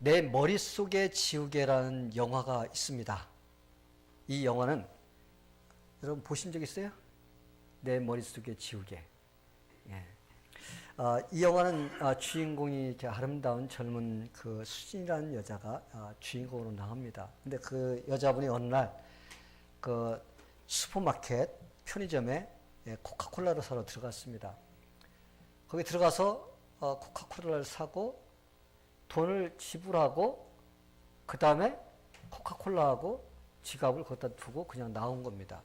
내 머릿속의 지우개라는 영화가 있습니다. 이 영화는 여러분 보신 적 있어요? 내 머릿속의 지우개. 예. 이 영화는 주인공이 이렇게 아름다운 젊은 그 수진이라는 여자가 주인공으로 나옵니다. 근데 그 여자분이 어느 날 그 슈퍼마켓 편의점에 코카콜라를 사러 들어갔습니다. 거기 들어가서 코카콜라를 사고 돈을 지불하고 그 다음에 코카콜라하고 지갑을 거기다 두고 그냥 나온 겁니다.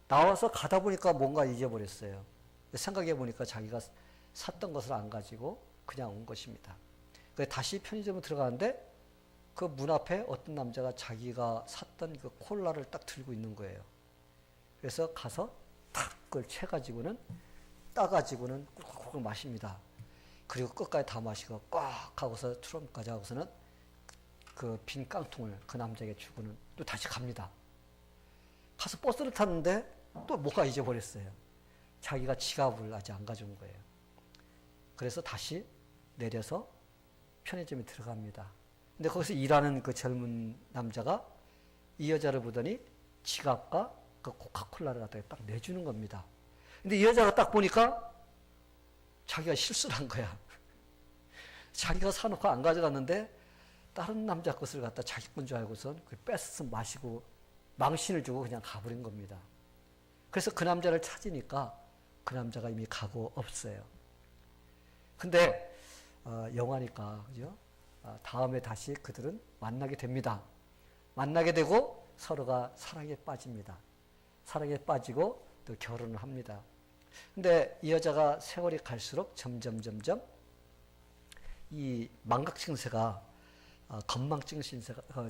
나와서 가다 보니까 뭔가 잊어버렸어요. 생각해 보니까 자기가 샀던 것을 안 가지고 그냥 온 것입니다. 그래서 다시 편의점에 들어가는데 그 문 앞에 어떤 남자가 자기가 샀던 그 콜라를 딱 들고 있는 거예요. 그래서 가서 탁 그걸 채가지고는 따가지고는 꿀꿀꿀 마십니다. 그리고 끝까지 다 마시고 꽉 하고서 트럼프까지 하고서는 그 빈 깡통을 그 남자에게 주고는 또 다시 갑니다. 가서 버스를 탔는데 또 뭐가 잊어버렸어요. 자기가 지갑을 아직 안 가져온 거예요. 그래서 다시 내려서 편의점에 들어갑니다. 근데 거기서 일하는 그 젊은 남자가 이 여자를 보더니 지갑과 그 코카콜라를 갖다가 딱 내주는 겁니다. 근데 이 여자가 딱 보니까 자기가 실수를 한 거야. 자기가 사놓고 안 가져갔는데 다른 남자 것을 갖다 자기 건 줄 알고선 뺏어서 마시고 망신을 주고 그냥 가버린 겁니다. 그래서 그 남자를 찾으니까 그 남자가 이미 가고 없어요. 근데 영화니까 그죠? 다음에 다시 그들은 만나게 됩니다. 만나게 되고 서로가 사랑에 빠집니다. 사랑에 빠지고 또 결혼을 합니다. 근데 이 여자가 세월이 갈수록 점점 이 망각 증세가 건망증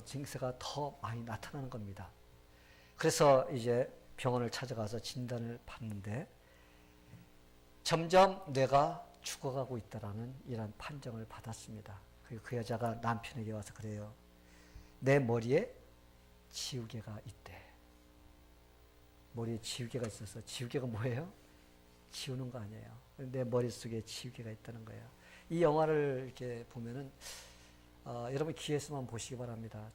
증세가 더 많이 나타나는 겁니다. 그래서 이제 병원을 찾아가서 진단을 받는데 점점 뇌가 죽어가고 있다라는 이런 판정을 받았습니다. 그리고 그 여자가 남편에게 와서 그래요. 내 머리에 지우개가 있대. 머리에 지우개가 있어서 지우개가 뭐예요? 지우는 거 아니에요. 내 머릿속에 지우개가 있다는 거예요. 이 영화를 이렇게 보면은 여러분 기회에서만 보시기 바랍니다.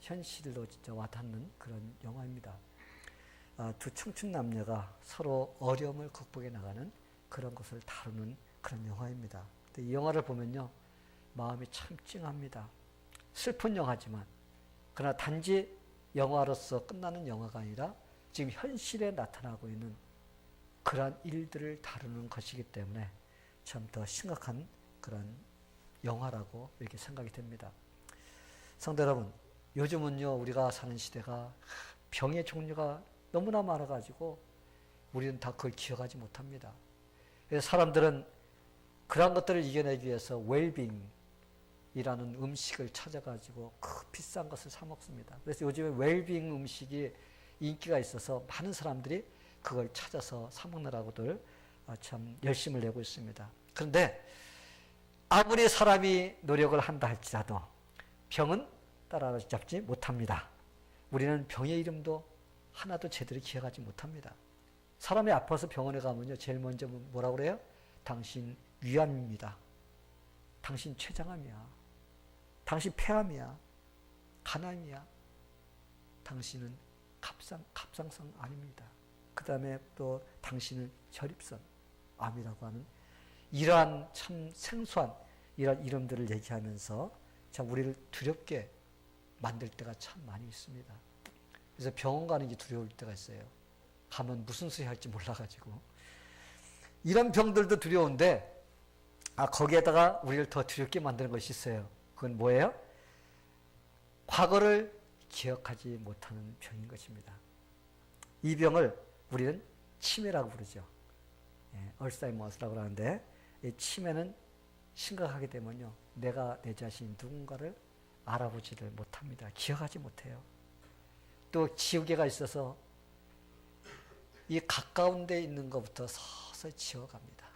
현실로 진짜 와닿는 그런 영화입니다. 두 청춘 남녀가 서로 어려움을 극복해 나가는 그런 것을 다루는 그런 영화입니다. 근데 이 영화를 보면요, 마음이 참 찡합니다. 슬픈 영화지만, 그러나 단지 영화로서 끝나는 영화가 아니라 지금 현실에 나타나고 있는 그러한 일들을 다루는 것이기 때문에 참 더 심각한 그런 영화라고 이렇게 생각이 됩니다. 성도 여러분, 요즘은요, 우리가 사는 시대가 병의 종류가 너무나 많아가지고 우리는 다 그걸 기억하지 못합니다. 그래서 사람들은 그런 것들을 이겨내기 위해서 웰빙이라는 음식을 찾아가지고 비싼 것을 사 먹습니다. 그래서 요즘에 웰빙 음식이 인기가 있어서 많은 사람들이 그걸 찾아서 사 먹느라고들 참 열심을 내고 있습니다. 그런데 아무리 사람이 노력을 한다 할지라도 병은 따라잡지 못합니다. 우리는 병의 이름도 하나도 제대로 기억하지 못합니다. 사람이 아파서 병원에 가면요, 제일 먼저 뭐라고 그래요? 당신 위암입니다. 당신 췌장암이야. 당신 폐암이야. 간암이야. 당신은 갑상선 암입니다. 그 다음에 또 당신은 혈입선 암이라고 하는 이러한 참 생소한 이런 이름들을 얘기하면서 참 우리를 두렵게 만들 때가 참 많이 있습니다. 그래서 병원 가는 게 두려울 때가 있어요. 가면 무슨 수술 할지 몰라가지고. 이런 병들도 두려운데, 거기에다가 우리를 더 두렵게 만드는 것이 있어요. 그건 뭐예요? 과거를 기억하지 못하는 병인 것입니다. 이 병을 우리는 치매라고 부르죠. 얼사이머스라고 하는데, 이 치매는 심각하게 되면요, 내가 내 자신 누군가를 알아보지를 못합니다. 기억하지 못해요. 또 지우개가 있어서 이 가까운 데 있는 것부터 서서히 지워갑니다.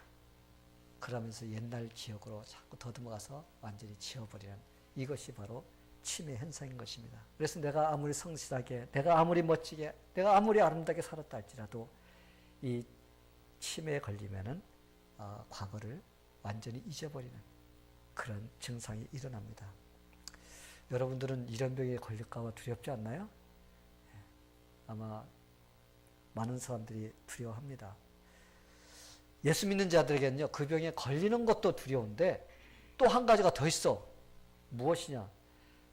그러면서 옛날 기억으로 자꾸 더듬어가서 완전히 지워버리는 이것이 바로 치매 현상인 것입니다. 그래서 내가 아무리 성실하게, 내가 아무리 멋지게, 내가 아무리 아름답게 살았다 할지라도 이 치매에 걸리면은 과거를 완전히 잊어버리는 그런 증상이 일어납니다. 여러분들은 이런 병에 걸릴까 봐 두렵지 않나요? 아마 많은 사람들이 두려워합니다. 예수 믿는 자들에게는요, 그 병에 걸리는 것도 두려운데 또 한 가지가 더 있어. 무엇이냐?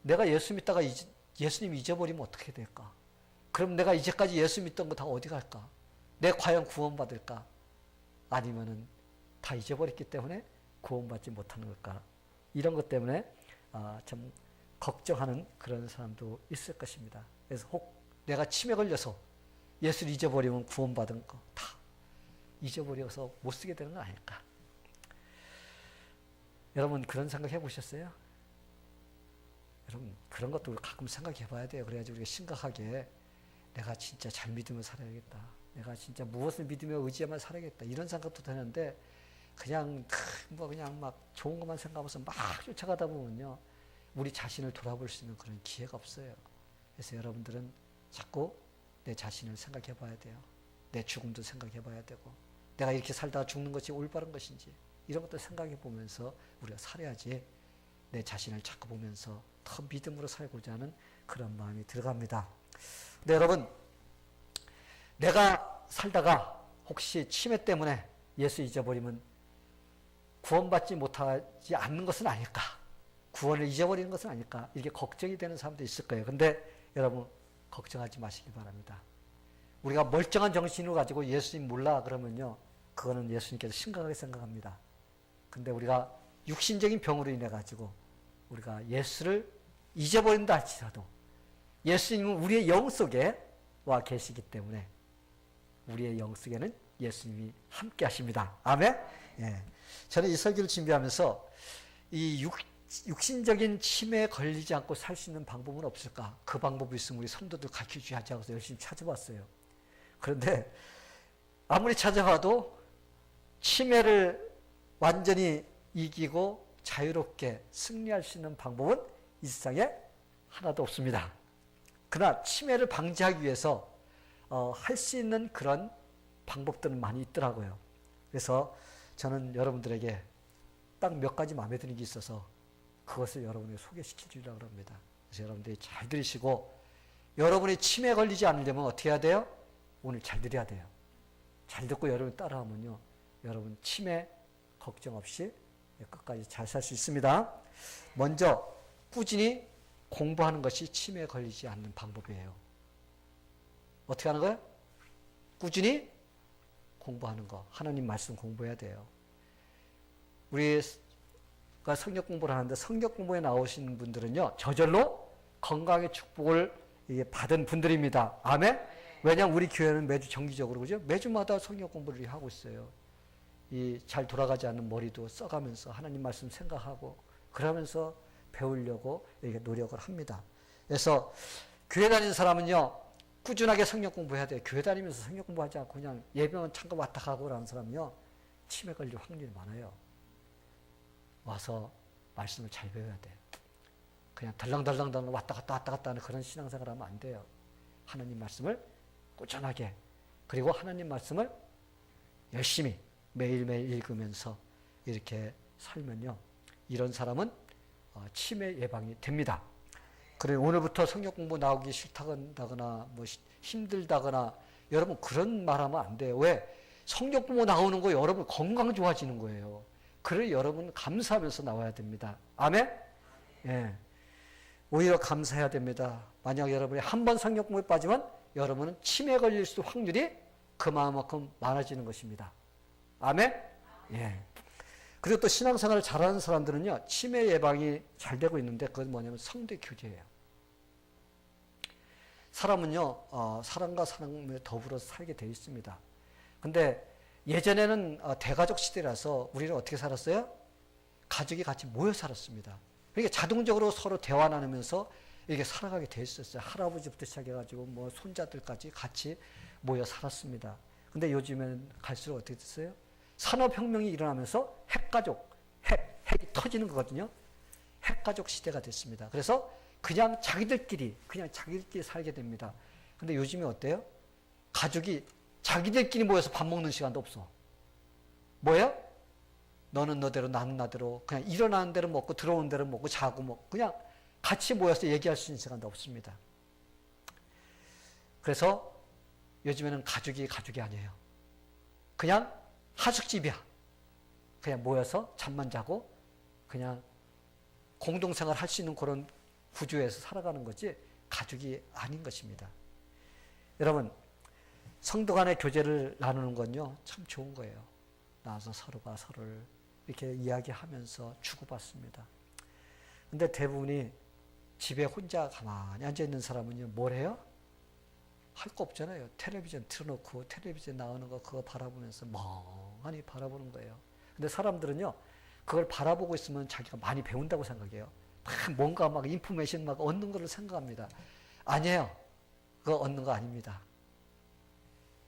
내가 예수 믿다가 예수님 잊어버리면 어떻게 될까? 그럼 내가 이제까지 예수 믿던 거 다 어디 갈까? 내가 과연 구원받을까? 아니면은 다 잊어버렸기 때문에 구원받지 못하는 걸까? 이런 것 때문에 좀 걱정하는 그런 사람도 있을 것입니다. 그래서 혹 내가 치매 걸려서 예수를 잊어버리면 구원받은 거 다 잊어버려서 못 쓰게 되는 거 아닐까? 여러분 그런 생각 해보셨어요? 여러분 그런 것도 가끔 생각해 봐야 돼요. 그래야지 우리가 심각하게 내가 진짜 잘 믿으며 살아야겠다. 내가 진짜 무엇을 믿으며 의지하며 살아야겠다. 이런 생각도 드는데 그냥 그냥 막 좋은 것만 생각하면서 막 쫓아가다 보면요. 우리 자신을 돌아볼 수 있는 그런 기회가 없어요. 그래서 여러분들은 자꾸 내 자신을 생각해 봐야 돼요. 내 죽음도 생각해 봐야 되고 내가 이렇게 살다가 죽는 것이 올바른 것인지 이런 것도 생각해 보면서 우리가 살아야지 내 자신을 자꾸 보면서 더 믿음으로 살고자 하는 그런 마음이 들어갑니다. 근데 여러분 내가 살다가 혹시 치매 때문에 예수 잊어버리면 구원받지 못하지 않는 것은 아닐까? 구원을 잊어버리는 것은 아닐까? 이렇게 걱정이 되는 사람도 있을 거예요. 근데 여러분 걱정하지 마시기 바랍니다. 우리가 멀쩡한 정신을 가지고 예수님 몰라 그러면요. 그거는 예수님께서 심각하게 생각합니다. 근데 우리가 육신적인 병으로 인해 가지고 우리가 예수를 잊어버린다 할지라도 예수님은 우리의 영 속에 와 계시기 때문에 우리의 영 속에는 예수님이 함께 하십니다. 아멘? 예. 저는 이 설교를 준비하면서 이 육신적인 치매에 걸리지 않고 살 수 있는 방법은 없을까? 그 방법이 있으면 우리 성도들 가르쳐주지 하자고 열심히 찾아봤어요. 그런데 아무리 찾아봐도 치매를 완전히 이기고 자유롭게 승리할 수 있는 방법은 이 세상에 하나도 없습니다. 그러나 치매를 방지하기 위해서 할 수 있는 그런 방법들은 많이 있더라고요. 그래서 저는 여러분들에게 딱 몇 가지 마음에 드는 게 있어서 그것을 여러분에게 소개시켜 주려고 합니다. 그래서 여러분들이 잘 들으시고 여러분이 치매에 걸리지 않으려면 어떻게 해야 돼요? 오늘 잘 들어야 돼요. 잘 듣고 여러분 따라하면요. 여러분 치매 걱정 없이 끝까지 잘 살 수 있습니다. 먼저 꾸준히 공부하는 것이 치매에 걸리지 않는 방법이에요. 어떻게 하는 거예요? 꾸준히 공부하는 거. 하나님 말씀 공부해야 돼요. 우리가 성경 공부를 하는데 성경 공부에 나오시는 분들은요. 저절로 건강의 축복을 받은 분들입니다. 아멘? 왜냐하면 우리 교회는 매주 정기적으로 그죠? 매주마다 성경 공부를 하고 있어요. 이 잘 돌아가지 않는 머리도 써가면서 하나님 말씀 생각하고 그러면서 배우려고 이렇게 노력을 합니다. 그래서 교회 다니는 사람은요. 꾸준하게 성경 공부해야 돼요. 교회 다니면서 성경 공부하지 않고 그냥 예배만 잠깐 왔다 가고 라는 사람은요. 치매 걸릴 확률이 많아요. 와서 말씀을 잘 배워야 돼요. 그냥 덜렁덜렁 왔다 갔다 하는 그런 신앙생활 하면 안 돼요. 하나님 말씀을 꾸준하게 그리고 하나님 말씀을 열심히 매일매일 읽으면서 이렇게 살면요. 이런 사람은 치매 예방이 됩니다. 그래 오늘부터 성경 공부 나오기 싫다거나 뭐 힘들다거나 여러분 그런 말하면 안 돼요. 왜? 성경 공부 나오는 거 여러분 건강 좋아지는 거예요. 그래 여러분 감사하면서 나와야 됩니다. 아멘? 예. 오히려 감사해야 됩니다. 만약 여러분이 한 번 성경 공부에 빠지면 여러분은 치매 걸릴 수 확률이 그만큼 많아지는 것입니다. 아멘? 예. 그리고 또 신앙생활을 잘하는 사람들은요, 치매 예방이 잘 되고 있는데 그건 뭐냐면 성대 교제예요. 사람은요, 사람과 사람을 더불어 살게 되어 있습니다. 근데 예전에는 대가족 시대라서 우리는 어떻게 살았어요? 가족이 같이 모여 살았습니다. 그러니까 자동적으로 서로 대화 나누면서 이렇게 살아가게 돼 있었어요. 할아버지부터 시작해가지고 뭐 손자들까지 같이 모여 살았습니다. 근데 요즘에는 갈수록 어떻게 됐어요? 산업혁명이 일어나면서 핵이 터지는 거거든요. 핵가족 시대가 됐습니다. 그래서 그냥 자기들끼리 살게 됩니다. 근데 요즘에 어때요? 가족이 자기들끼리 모여서 밥 먹는 시간도 없어. 뭐예요? 너는 너대로 나는 나대로 그냥 일어나는 대로 먹고 들어오는 대로 먹고 자고 먹고 그냥 같이 모여서 얘기할 수 있는 시간도 없습니다. 그래서 요즘에는 가족이 아니에요. 그냥 하숙집이야. 그냥 모여서 잠만 자고 그냥 공동생활 할 수 있는 그런 구조에서 살아가는 거지 가족이 아닌 것입니다. 여러분, 성도 간의 교제를 나누는 건요, 참 좋은 거예요. 나와서 서로가 서로를 이렇게 이야기하면서 주고받습니다. 근데 대부분이 집에 혼자 가만히 앉아있는 사람은요, 뭘 해요? 할 거 없잖아요. 텔레비전 틀어놓고 텔레비전 나오는 거 그거 바라보면서 멍하니 바라보는 거예요. 근데 사람들은요, 그걸 바라보고 있으면 자기가 많이 배운다고 생각해요. 뭔가 막 인포메이션 막 얻는 거를 생각합니다. 아니에요. 그거 얻는 거 아닙니다.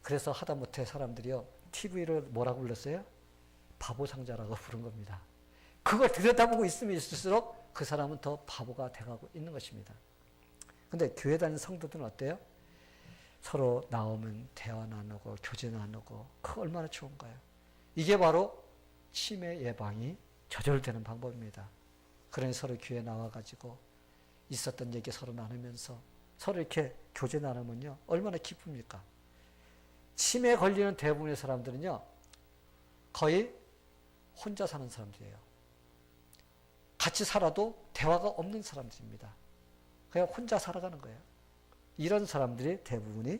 그래서 하다못해 사람들이요, TV를 뭐라고 불렀어요? 바보상자라고 부른 겁니다. 그걸 들여다보고 있으면 있을수록 그 사람은 더 바보가 돼가고 있는 것입니다. 근데 교회 다니는 성도들은 어때요? 서로 나오면 대화 나누고 교제 나누고 그거 얼마나 좋은가요? 이게 바로 치매 예방이 저절되는 방법입니다. 그러니 서로 교회 나와가지고 있었던 얘기 서로 나누면서 서로 이렇게 교제 나누면요, 얼마나 기쁩니까? 치매에 걸리는 대부분의 사람들은요, 거의 혼자 사는 사람들이에요. 같이 살아도 대화가 없는 사람들입니다. 그냥 혼자 살아가는 거예요. 이런 사람들이 대부분이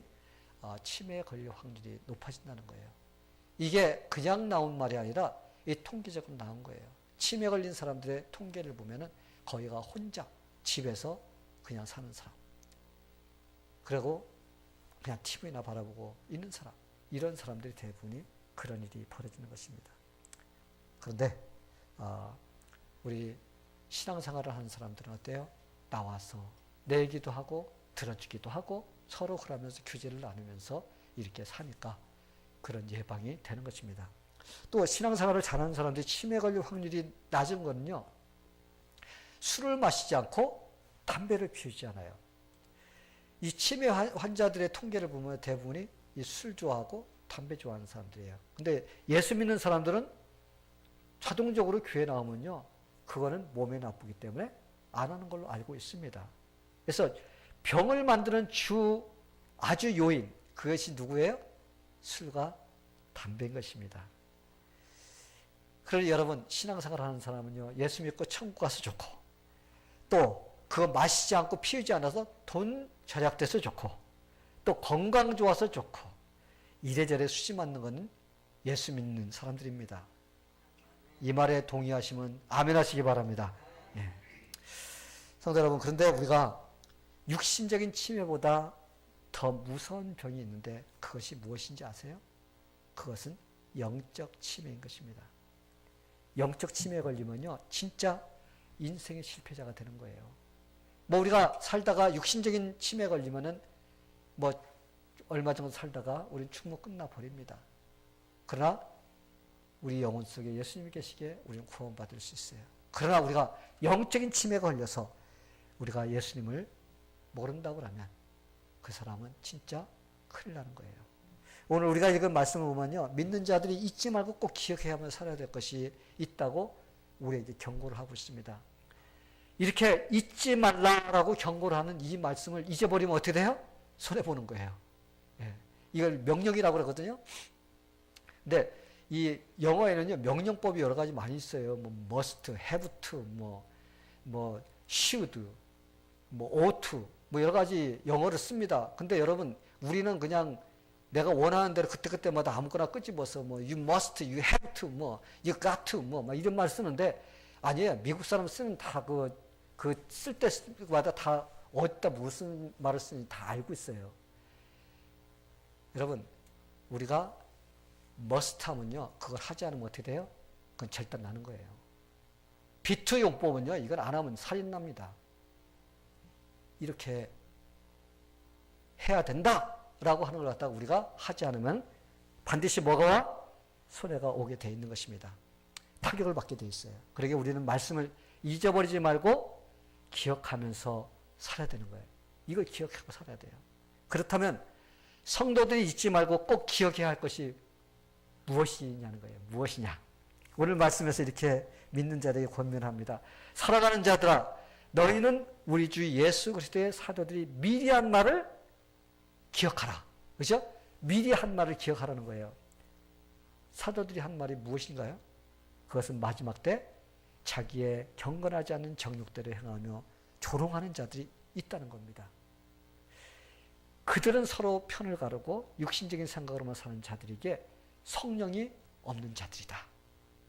치매에 걸릴 확률이 높아진다는 거예요. 이게 그냥 나온 말이 아니라 이 통계적으로 나온 거예요. 치매 걸린 사람들의 통계를 보면은 거의가 혼자 집에서 그냥 사는 사람. 그리고 그냥 TV나 바라보고 있는 사람. 이런 사람들이 대부분이 그런 일이 벌어지는 것입니다. 그런데 우리 신앙생활을 하는 사람들은 어때요? 나와서 내 얘기도 하고 들어주기도 하고 서로 그러면서 교제를 나누면서 이렇게 사니까 그런 예방이 되는 것입니다. 또 신앙생활을 잘하는 사람들이 치매 걸릴 확률이 낮은 거는요, 술을 마시지 않고 담배를 피우지 않아요. 이 치매 환자들의 통계를 보면 대부분이 이 술 좋아하고 담배 좋아하는 사람들이에요. 근데 예수 믿는 사람들은 자동적으로 교회 나오면요, 그거는 몸에 나쁘기 때문에 안 하는 걸로 알고 있습니다. 그래서 병을 만드는 아주 요인, 그것이 누구예요? 술과 담배인 것입니다. 그러니 여러분, 신앙생활 하는 사람은요, 예수 믿고 천국 가서 좋고, 또 그거 마시지 않고 피우지 않아서 돈 절약돼서 좋고, 또 건강 좋아서 좋고, 이래저래 수지 맞는 것은 예수 믿는 사람들입니다. 이 말에 동의하시면 아멘 하시기 바랍니다. 예. 성도 여러분, 그런데 우리가 육신적인 치매보다 더 무서운 병이 있는데 그것이 무엇인지 아세요? 그것은 영적 치매인 것입니다. 영적 치매에 걸리면요, 진짜 인생의 실패자가 되는 거예요. 뭐 우리가 살다가 육신적인 치매에 걸리면은 뭐 얼마 정도 살다가 우리는 충무 끝나 버립니다. 그러나 우리 영혼 속에 예수님이 계시기에 우리는 구원받을 수 있어요. 그러나 우리가 영적인 치매가 걸려서 우리가 예수님을 모른다고 하면 그 사람은 진짜 큰일 나는 거예요. 오늘 우리가 읽은 말씀을 보면요, 믿는 자들이 잊지 말고 꼭 기억해야만 살아야 될 것이 있다고 우리에게 경고를 하고 있습니다. 이렇게 잊지 말라라고 경고를 하는 이 말씀을 잊어버리면 어떻게 돼요? 손해보는 거예요. 예. 이걸 명령이라고 그러거든요. 근데 이 영어에는요, 명령법이 여러 가지 많이 있어요. 뭐 must, have to, 뭐 should, 뭐 ought to, 뭐 여러 가지 영어를 씁니다. 근데 여러분, 우리는 그냥 내가 원하는 대로 그때그때마다 아무거나 끄집어서 뭐 you must, you have to, 뭐 you got to, 뭐 이런 말 쓰는데, 아니에요. 미국 사람 쓰는 다 쓸 때마다 다 어디다 무슨 말을 쓰는지 다 알고 있어요. 여러분, 우리가 must 하면요, 그걸 하지 않으면 어떻게 돼요? 그건 절단 나는 거예요. 비투 용법은요, 이걸 안 하면 살인 납니다. 이렇게 해야 된다라고 하는 걸 갖다가 우리가 하지 않으면 반드시 뭐가 와? 손해가 오게 돼 있는 것입니다. 타격을 받게 돼 있어요. 그러게 우리는 말씀을 잊어버리지 말고 기억하면서 살아야 되는 거예요. 이걸 기억하고 살아야 돼요. 그렇다면 성도들이 잊지 말고 꼭 기억해야 할 것이 무엇이냐는 거예요. 무엇이냐? 오늘 말씀에서 이렇게 믿는 자들에게 권면합니다. 살아가는 자들아, 너희는 우리 주 예수 그리스도의 사도들이 미리 한 말을 기억하라. 그렇죠? 미리 한 말을 기억하라는 거예요. 사도들이 한 말이 무엇인가요? 그것은 마지막 때 자기의 경건하지 않은 정욕대로 행하며 조롱하는 자들이 있다는 겁니다. 그들은 서로 편을 가르고 육신적인 생각으로만 사는 자들에게 성령이 없는 자들이다.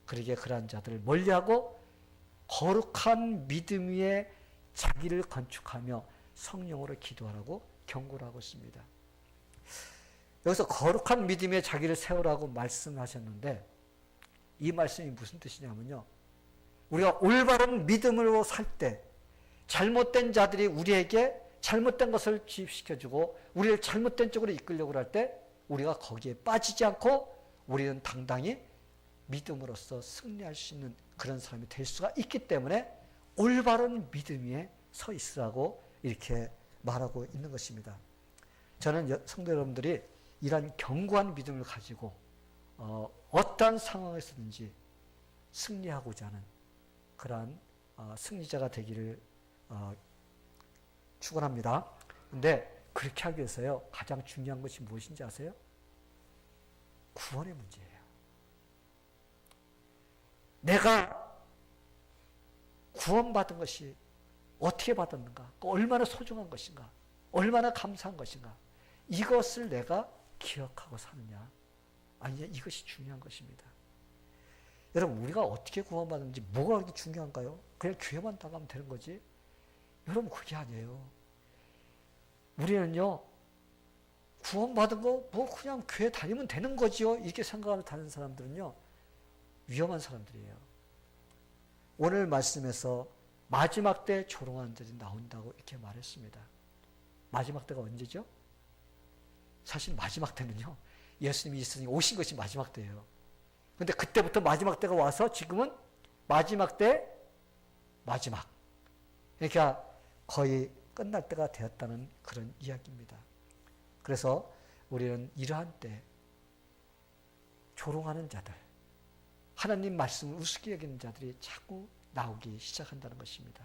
그러기에 그러한 자들을 멀리하고 거룩한 믿음 위에 자기를 건축하며 성령으로 기도하라고 경고를 하고 있습니다. 여기서 거룩한 믿음에 자기를 세우라고 말씀하셨는데 이 말씀이 무슨 뜻이냐면요. 우리가 올바른 믿음으로 살 때 잘못된 자들이 우리에게 잘못된 것을 주입시켜주고 우리를 잘못된 쪽으로 이끌려고 할 때 우리가 거기에 빠지지 않고 우리는 당당히 믿음으로써 승리할 수 있는 그런 사람이 될 수가 있기 때문에 올바른 믿음 위에 서 있으라고 이렇게 말하고 있는 것입니다. 저는 성도 여러분들이 이러한 견고한 믿음을 가지고 어떠한 상황에서든지 승리하고자 하는 그러한 승리자가 되기를 축원합니다. 근데 그렇게 하기 위해서요, 가장 중요한 것이 무엇인지 아세요? 구원의 문제예요. 내가 구원받은 것이 어떻게 받았는가, 얼마나 소중한 것인가, 얼마나 감사한 것인가, 이것을 내가 기억하고 사느냐 아니냐, 이것이 중요한 것입니다. 여러분, 우리가 어떻게 구원받는지 뭐가 그렇게 중요한가요? 그냥 교회만 나가면 되는 거지? 여러분, 그게 아니에요. 우리는요, 구원받은 거 뭐 그냥 교회 다니면 되는 거지요, 이렇게 생각하며 다니는 사람들은요 위험한 사람들이에요. 오늘 말씀에서 마지막 때 조롱하는 자들이 나온다고 이렇게 말했습니다. 마지막 때가 언제죠? 사실 마지막 때는요, 예수님이 있으니 오신 것이 마지막 때예요. 근데 그때부터 마지막 때가 와서 지금은 마지막 때 마지막, 그러니까 거의 끝날 때가 되었다는 그런 이야기입니다. 그래서 우리는 이러한 때 조롱하는 자들, 하나님 말씀을 우습게 여기는 자들이 자꾸 나오기 시작한다는 것입니다.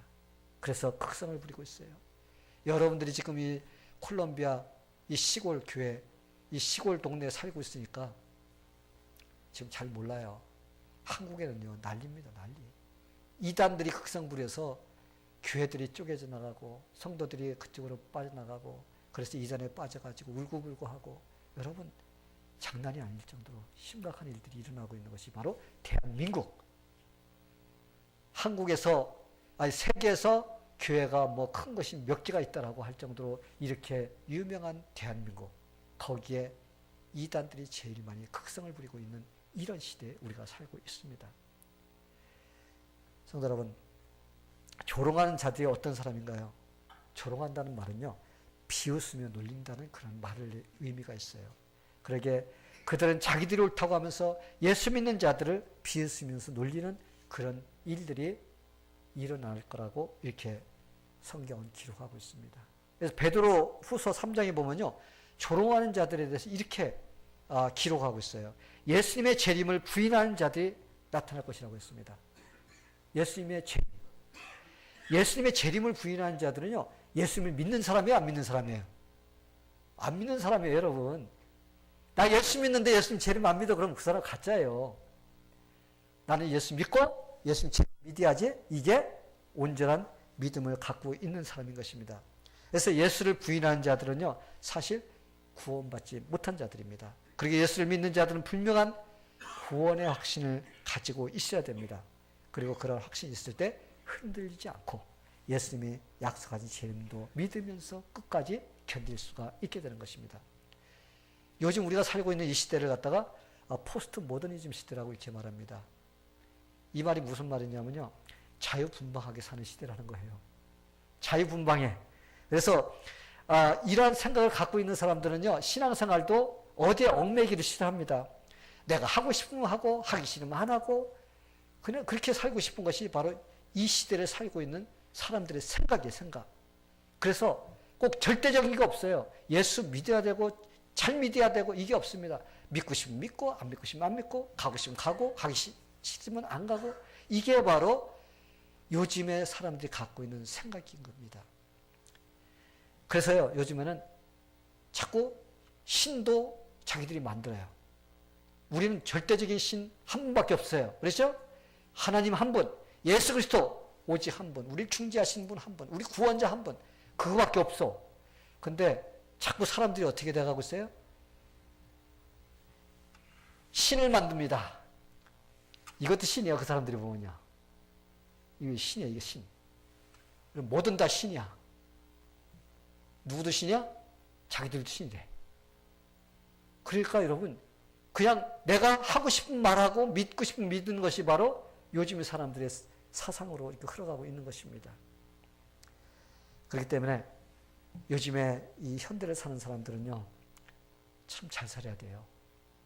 그래서 극성을 부리고 있어요. 여러분들이 지금 이 콜롬비아 이 시골 교회, 이 시골 동네에 살고 있으니까 지금 잘 몰라요. 한국에는요, 난리입니다, 난리. 이단들이 극성 부려서 교회들이 쪼개져 나가고 성도들이 그쪽으로 빠져나가고 그래서 이단에 빠져가지고 울고불고 하고, 여러분 장난이 아닐 정도로 심각한 일들이 일어나고 있는 것이 바로 대한민국. 한국에서, 아니 세계에서 교회가 뭐 큰 것이 몇 개가 있다라고 할 정도로 이렇게 유명한 대한민국, 거기에 이단들이 제일 많이 극성을 부리고 있는 이런 시대에 우리가 살고 있습니다. 성도 여러분, 조롱하는 자들이 어떤 사람인가요? 조롱한다는 말은요, 비웃으며 놀린다는 그런 말을 의미가 있어요. 그러게 그들은 자기들이 옳다고 하면서 예수 믿는 자들을 비웃으면서 놀리는 그런 일들이 일어날 거라고 이렇게 성경은 기록하고 있습니다. 그래서 베드로 후서 3장에 보면요, 조롱하는 자들에 대해서 이렇게 기록하고 있어요. 예수님의 재림을 부인하는 자들이 나타날 것이라고 했습니다. 예수님의 재림. 예수님의 재림을 부인하는 자들은요, 예수님을 믿는 사람이에요, 안 믿는 사람이에요? 안 믿는 사람이에요, 여러분. 나 예수 믿는데 예수님 재림 안 믿어, 그럼 그 사람 가짜예요. 나는 예수 믿고 예수님 재림 믿어야지, 이게 온전한 믿음을 갖고 있는 사람인 것입니다. 그래서 예수를 부인하는 자들은요, 사실 구원받지 못한 자들입니다. 그리고 예수를 믿는 자들은 분명한 구원의 확신을 가지고 있어야 됩니다. 그리고 그런 확신이 있을 때 흔들리지 않고 예수님이 약속하신 재림도 믿으면서 끝까지 견딜 수가 있게 되는 것입니다. 요즘 우리가 살고 있는 이 시대를 갖다가 포스트 모더니즘 시대라고 이렇게 말합니다. 이 말이 무슨 말이냐면요, 자유분방하게 사는 시대라는 거예요. 자유분방해. 그래서 이러한 생각을 갖고 있는 사람들은요, 신앙생활도 어디에 얽매기를 싫어합니다. 내가 하고 싶으면 하고 하기 싫으면 안 하고 그냥 그렇게 살고 싶은 것이 바로 이 시대를 살고 있는 사람들의 생각이에요, 생각. 그래서 꼭 절대적인 게 없어요. 예수 믿어야 되고 잘 믿어야 되고 이게 없습니다. 믿고 싶으면 믿고 안 믿고 싶으면 안 믿고 가고 싶으면 가고 싫으면 안 가고, 이게 바로 요즘에 사람들이 갖고 있는 생각인 겁니다. 그래서요, 요즘에는 자꾸 신도 자기들이 만들어요. 우리는 절대적인 신 한 분밖에 없어요. 그렇죠? 하나님 한 분, 예수 그리스도 오직 한 분, 우리를 중재하신 분 한 분, 우리 구원자 한 분, 그거밖에 없어. 근데 자꾸 사람들이 어떻게 돼가고 있어요? 신을 만듭니다. 이것도 신이야, 그 사람들이 보면요. 이거 신이야, 이게 신. 뭐든 다 신이야. 누구도 신이야? 자기들도 신이래. 그러니까 여러분, 그냥 내가 하고 싶은 말하고 믿고 싶은 믿는 것이 바로 요즘의 사람들의 사상으로 이렇게 흘러가고 있는 것입니다. 그렇기 때문에 요즘에 이 현대를 사는 사람들은요, 참 잘 살아야 돼요.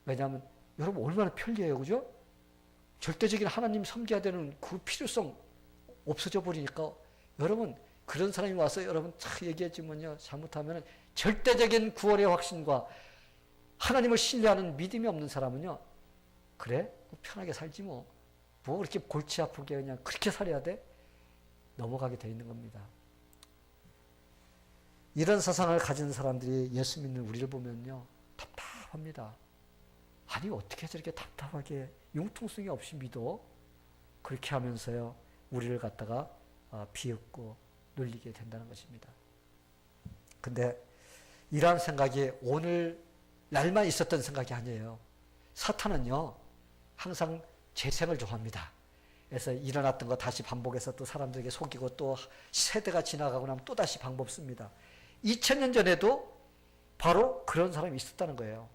왜냐하면 여러분 얼마나 편리해요, 그죠? 절대적인 하나님 섬겨야 되는 그 필요성 없어져 버리니까 여러분 그런 사람이 와서 여러분 참 얘기했지만요, 잘못하면 절대적인 구원의 확신과 하나님을 신뢰하는 믿음이 없는 사람은요, 그래? 편하게 살지 뭐. 뭐 그렇게 골치 아프게 그냥 그렇게 살아야 돼? 넘어가게 돼 있는 겁니다. 이런 사상을 가진 사람들이 예수 믿는 우리를 보면요, 답답합니다. 아니 어떻게 저렇게 답답하게 융통성이 없이 믿어? 그렇게 하면서요, 우리를 갖다가 비웃고 놀리게 된다는 것입니다. 근데 이러한 생각이 오늘 날만 있었던 생각이 아니에요. 사탄은요, 항상 재생을 좋아합니다. 그래서 일어났던 거 다시 반복해서 또 사람들에게 속이고 또 세대가 지나가고 나면 또 다시 방법 씁니다. 2000년 전에도 바로 그런 사람이 있었다는 거예요.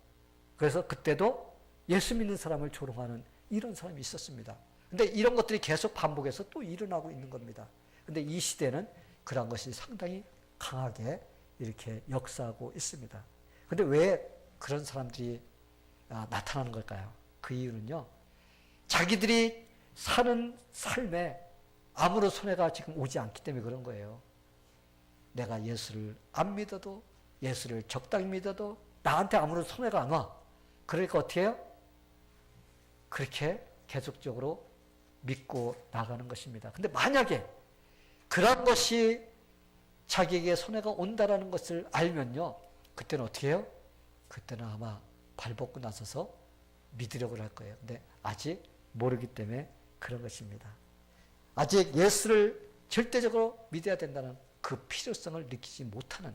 그래서 그때도 예수 믿는 사람을 조롱하는 이런 사람이 있었습니다. 근데 이런 것들이 계속 반복해서 또 일어나고 있는 겁니다. 근데 이 시대는 그런 것이 상당히 강하게 이렇게 역사하고 있습니다. 근데 왜 그런 사람들이 나타나는 걸까요? 그 이유는요, 자기들이 사는 삶에 아무런 손해가 지금 오지 않기 때문에 그런 거예요. 내가 예수를 안 믿어도, 예수를 적당히 믿어도 나한테 아무런 손해가 안 와. 그러니까 어떻게 해요? 그렇게 계속적으로 믿고 나가는 것입니다. 근데 만약에 그런 것이 자기에게 손해가 온다라는 것을 알면요, 그때는 어떻게 해요? 그때는 아마 발벗고 나서서 믿으려고 할 거예요. 근데 아직 모르기 때문에 그런 것입니다. 아직 예수를 절대적으로 믿어야 된다는 그 필요성을 느끼지 못하는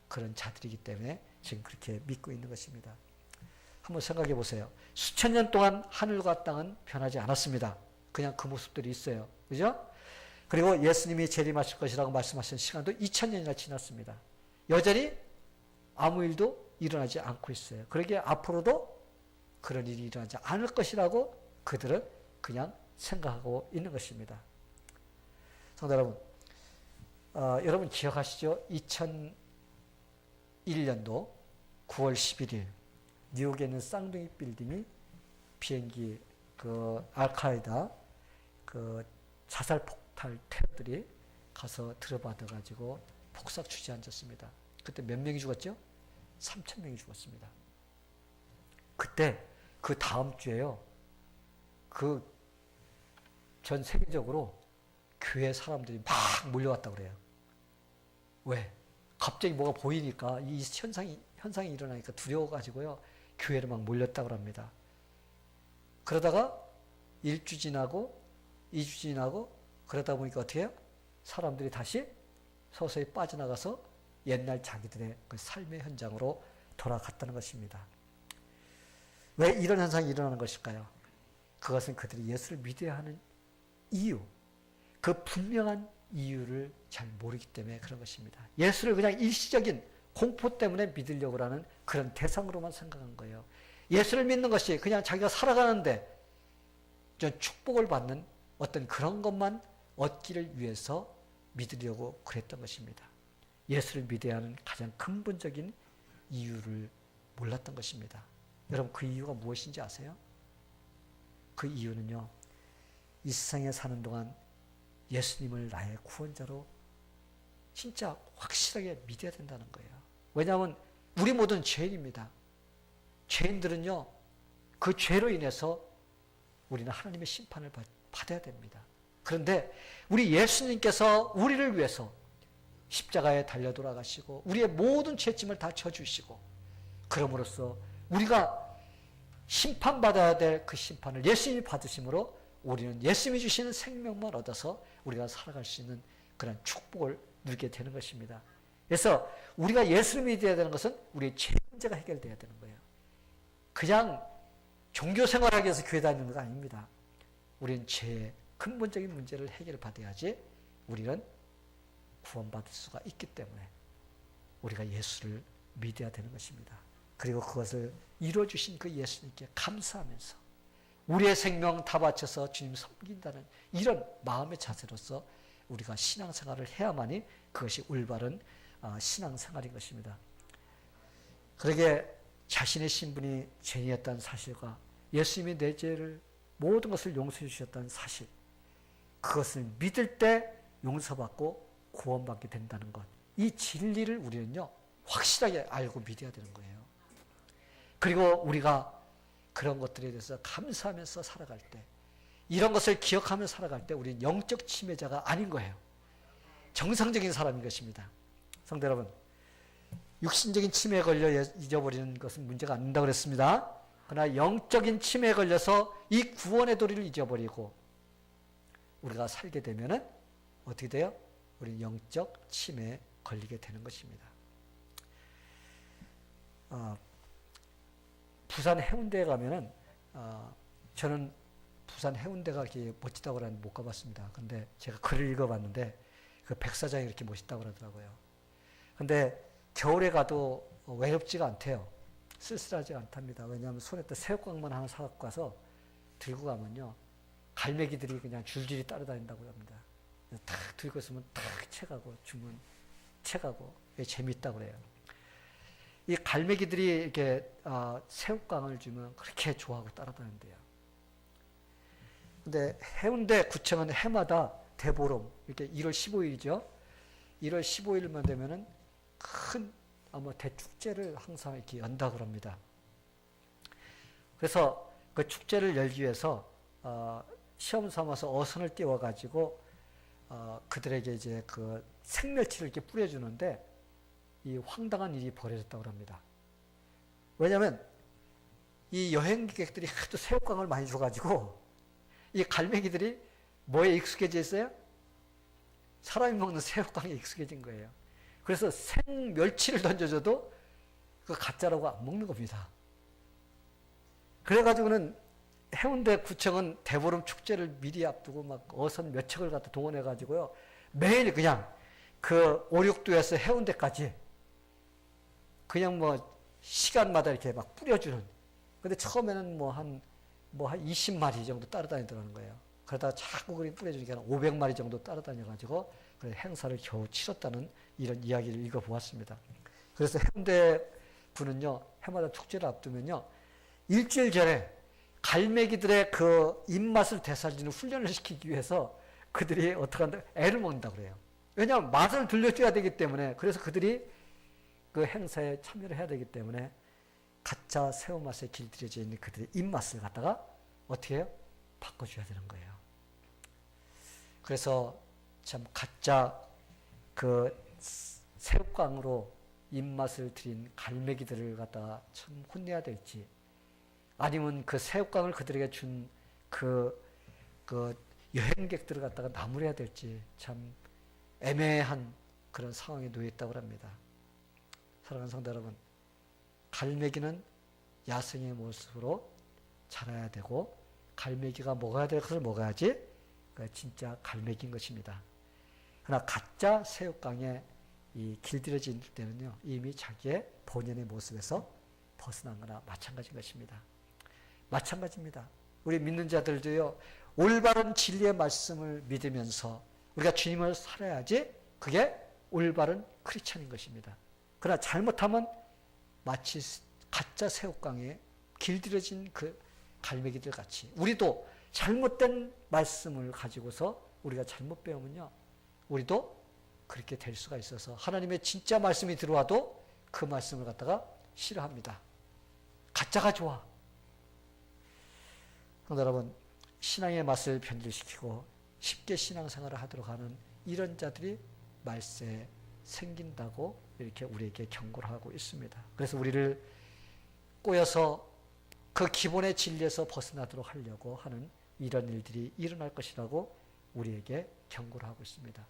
그런 자들이기 때문에 지금 그렇게 믿고 있는 것입니다. 한번 생각해 보세요. 수천 년 동안 하늘과 땅은 변하지 않았습니다. 그냥 그 모습들이 있어요. 그죠? 그리고 예수님이 재림하실 것이라고 말씀하신 시간도 2000년이나 지났습니다. 여전히 아무 일도 일어나지 않고 있어요. 그러기에 앞으로도 그런 일이 일어나지 않을 것이라고 그들은 그냥 생각하고 있는 것입니다. 성도 여러분, 여러분 기억하시죠? 2001년도 9월 11일 뉴욕에 있는 쌍둥이 빌딩이 비행기 그 알카에다 그 자살 폭탄 테러들이 가서 들어받아가지고 폭삭 주저앉았습니다. 그때 몇 명이 죽었죠? 3,000명이 죽었습니다. 그때 그 다음 주에요, 그 전 세계적으로 교회 사람들이 막 몰려왔다고 그래요. 왜? 갑자기 뭐가 보이니까 이 현상이 일어나니까 두려워가지고요, 교회로 막 몰렸다고 합니다. 그러다가 1주 지나고 2주 지나고 그러다 보니까 어떻게 해요? 사람들이 다시 서서히 빠져나가서 옛날 자기들의 그 삶의 현장으로 돌아갔다는 것입니다. 왜 이런 현상이 일어나는 것일까요? 그것은 그들이 예수를 믿어야 하는 이유, 그 분명한 이유를 잘 모르기 때문에 그런 것입니다. 예수를 그냥 일시적인 공포 때문에 믿으려고 하는 그런 대상으로만 생각한 거예요. 예수를 믿는 것이 그냥 자기가 살아가는데 축복을 받는 어떤 그런 것만 얻기를 위해서 믿으려고 그랬던 것입니다. 예수를 믿어야 하는 가장 근본적인 이유를 몰랐던 것입니다. 여러분 그 이유가 무엇인지 아세요? 그 이유는요, 이 세상에 사는 동안 예수님을 나의 구원자로 진짜 확실하게 믿어야 된다는 거예요. 왜냐하면 우리 모두는 죄인입니다. 죄인들은요, 그 죄로 인해서 우리는 하나님의 심판을 받아야 됩니다. 그런데 우리 예수님께서 우리를 위해서 십자가에 달려 돌아가시고 우리의 모든 죄짐을 다 져주시고 그럼으로써 우리가 심판받아야 될 그 심판을 예수님이 받으심으로 우리는 예수님이 주시는 생명만 얻어서 우리가 살아갈 수 있는 그런 축복을 누리게 되는 것입니다. 그래서 우리가 예수를 믿어야 되는 것은 우리의 죄 문제가 해결돼야 되는 거예요. 그냥 종교 생활하기 위해서 교회 다니는 거 아닙니다. 우리는 죄의 근본적인 문제를 해결받아야지 우리는 구원받을 수가 있기 때문에 우리가 예수를 믿어야 되는 것입니다. 그리고 그것을 이루어주신 그 예수님께 감사하면서 우리의 생명 다 바쳐서 주님 섬긴다는 이런 마음의 자세로서 우리가 신앙생활을 해야만이 그것이 올바른 신앙생활인 것입니다. 그러게 자신의 신분이 죄인이었다는 사실과 예수님이 내 죄를 모든 것을 용서해 주셨다는 사실, 그것을 믿을 때 용서받고 구원받게 된다는 것, 이 진리를 우리는요 확실하게 알고 믿어야 되는 거예요. 그리고 우리가 그런 것들에 대해서 감사하면서 살아갈 때, 이런 것을 기억하며 살아갈 때 우리는 영적 침해자가 아닌 거예요. 정상적인 사람인 것입니다. 성도 여러분, 육신적인 침해에 걸려 잊어버리는 것은 문제가 안 된다고 그랬습니다. 그러나 영적인 침해에 걸려서 이 구원의 도리를 잊어버리고 우리가 살게 되면은 어떻게 돼요? 우리는 영적 침해에 걸리게 되는 것입니다. 부산 해운대에 가면은 저는 부산 해운대가 이렇게 멋지다고 하는데 못 가봤습니다. 근데 제가 글을 읽어봤는데 그 백사장이 이렇게 멋있다고 그러더라고요. 근데 겨울에 가도 외롭지가 않대요. 쓸쓸하지 않답니다. 왜냐하면 손에 또 새우깡만 하나 사갖고 가서 들고 가면요 갈매기들이 그냥 줄줄이 따라다닌다고 합니다. 탁 들고 있으면 탁 채가고 주문 채가고 재밌다고 그래요. 이 갈매기들이 이렇게 새우깡을 주면 그렇게 좋아하고 따라다닌대요. 근데 해운대 구청은 해마다 대보름, 이렇게 1월 15일이죠. 1월 15일만 되면은 큰 아마 대축제를 항상 이렇게 연다고 합니다. 그래서 그 축제를 열기 위해서 시험 삼아서 어선을 띄워가지고 그들에게 이제 그 생멸치를 이렇게 뿌려주는데 이 황당한 일이 벌어졌다고 합니다. 왜냐하면 이 여행객들이 하도 새우깡을 많이 줘가지고 이 갈매기들이 뭐에 익숙해져 있어요? 사람이 먹는 새우깡에 익숙해진 거예요. 그래서 생멸치를 던져줘도 그 가짜라고 안 먹는 겁니다. 그래가지고는 해운대 구청은 대보름 축제를 미리 앞두고 막 어선 몇 척을 갖다 동원해가지고요. 매일 그냥 그 오륙도에서 해운대까지 그냥 뭐 시간마다 이렇게 막 뿌려주는. 근데 처음에는 한 20마리 정도 따라다니더라는 거예요. 그러다가 자꾸 그렇게 뿌려주니까 500마리 정도 따라다녀가지고 그 행사를 겨우 치렀다는 이런 이야기를 읽어보았습니다. 그래서 해운대 분은요, 해마다 축제를 앞두면요, 일주일 전에 갈매기들의 그 입맛을 되살리는 훈련을 시키기 위해서 그들이 어떻게 한다? 애를 먹는다고 그래요. 왜냐하면 맛을 들려줘야 되기 때문에. 그래서 그들이 그 행사에 참여를 해야 되기 때문에 가짜 새우 맛에 길들여져 있는 그들의 입맛을 갖다가 어떻게 해요? 바꿔줘야 되는 거예요. 그래서 참 가짜 그 새우깡으로 입맛을 들인 갈매기들을 갖다가 참 혼내야 될지, 아니면 그 새우깡을 그들에게 준 그 여행객들을 갖다가 나무래야 될지 참 애매한 그런 상황에 놓여 있다고 합니다. 사랑하는 성도 여러분, 갈매기는 야생의 모습으로 자라야 되고 갈매기가 먹어야 될 것을 먹어야지 진짜 갈매기인 것입니다. 그러나 가짜 새우깡에 이 길들여질 때는요, 이미 자기의 본연의 모습에서 벗어난 거나 마찬가지인 것입니다. 마찬가지입니다. 우리 믿는 자들도요, 올바른 진리의 말씀을 믿으면서 우리가 주님을 살아야지 그게 올바른 크리스찬인 것입니다. 그러나 잘못하면 마치 가짜 새우깡에 길들여진 그 갈매기들 같이 우리도 잘못된 말씀을 가지고서 우리가 잘못 배우면요, 우리도 그렇게 될 수가 있어서 하나님의 진짜 말씀이 들어와도 그 말씀을 갖다가 싫어합니다. 가짜가 좋아. 여러분, 신앙의 맛을 변질시키고 쉽게 신앙생활을 하도록 하는 이런 자들이 말세에 생긴다고 이렇게 우리에게 경고를 하고 있습니다. 그래서 우리를 꼬여서 그 기본의 진리에서 벗어나도록 하려고 하는 이런 일들이 일어날 것이라고 우리에게 경고를 하고 있습니다.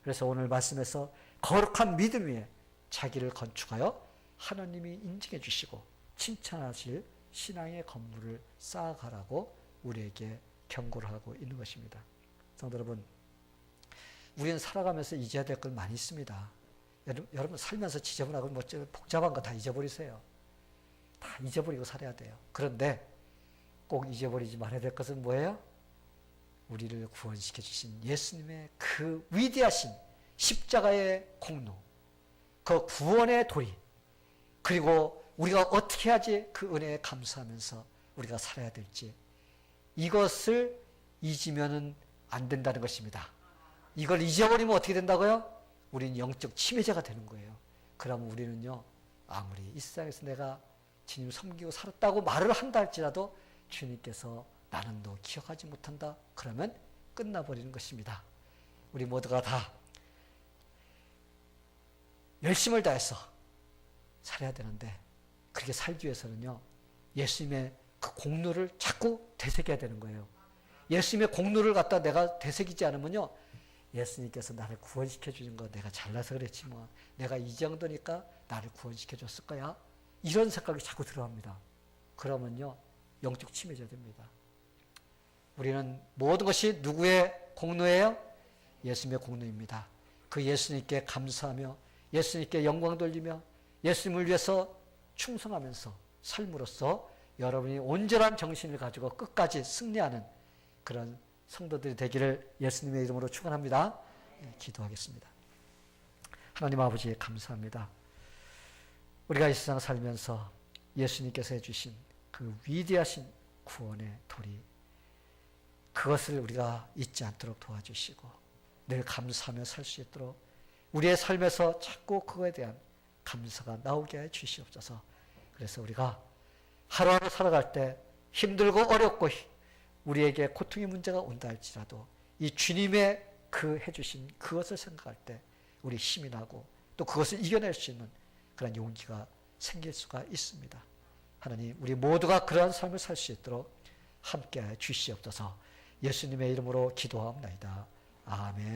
그래서 오늘 말씀에서 거룩한 믿음 위에 자기를 건축하여 하나님이 인증해 주시고 칭찬하실 신앙의 건물을 쌓아가라고 우리에게 경고를 하고 있는 것입니다. 성도 여러분, 우리는 살아가면서 잊어야 될 걸 많이 있습니다. 여러분 살면서 지저분하고 복잡한 거 다 잊어버리세요. 다 잊어버리고 살아야 돼요. 그런데 꼭 잊어버리지 말아야 될 것은 뭐예요? 우리를 구원시켜 주신 예수님의 그 위대하신 십자가의 공로, 그 구원의 도리, 그리고 우리가 어떻게 해야지 그 은혜에 감사하면서 우리가 살아야 될지, 이것을 잊으면 안 된다는 것입니다. 이걸 잊어버리면 어떻게 된다고요? 우리는 영적 침해자가 되는 거예요. 그러면 우리는요, 아무리 이 세상에서 내가 주님 섬기고 살았다고 말을 한다 할지라도 주님께서 나는 너 기억하지 못한다, 그러면 끝나버리는 것입니다. 우리 모두가 다 열심을 다해서 살아야 되는데, 그렇게 살기 위해서는요, 예수님의 그 공로를 자꾸 되새겨야 되는 거예요. 예수님의 공로를 갖다 내가 되새기지 않으면요, 예수님께서 나를 구원시켜 주는 거 내가 잘나서 그랬지 뭐, 내가 이 정도니까 나를 구원시켜 줬을 거야, 이런 생각이 자꾸 들어갑니다. 그러면요, 영적 침해자 됩니다. 우리는 모든 것이 누구의 공로예요? 예수님의 공로입니다. 그 예수님께 감사하며 예수님께 영광 돌리며 예수님을 위해서 충성하면서 삶으로써 여러분이 온전한 정신을 가지고 끝까지 승리하는 그런 성도들이 되기를 예수님의 이름으로 축원합니다. 기도하겠습니다. 하나님 아버지, 감사합니다. 우리가 이 세상 살면서 예수님께서 해주신 그 위대하신 구원의 도리, 그것을 우리가 잊지 않도록 도와주시고 늘 감사하며 살 수 있도록 우리의 삶에서 자꾸 그거에 대한 감사가 나오게 해 주시옵소서. 그래서 우리가 하루하루 살아갈 때 힘들고 어렵고 우리에게 고통의 문제가 온다 할지라도 이 주님의 그 해주신 그것을 생각할 때 우리 힘이 나고 또 그것을 이겨낼 수 있는 그런 용기가 생길 수가 있습니다. 하나님, 우리 모두가 그러한 삶을 살 수 있도록 함께해 주시옵소서. 예수님의 이름으로 기도하옵나이다. 아멘.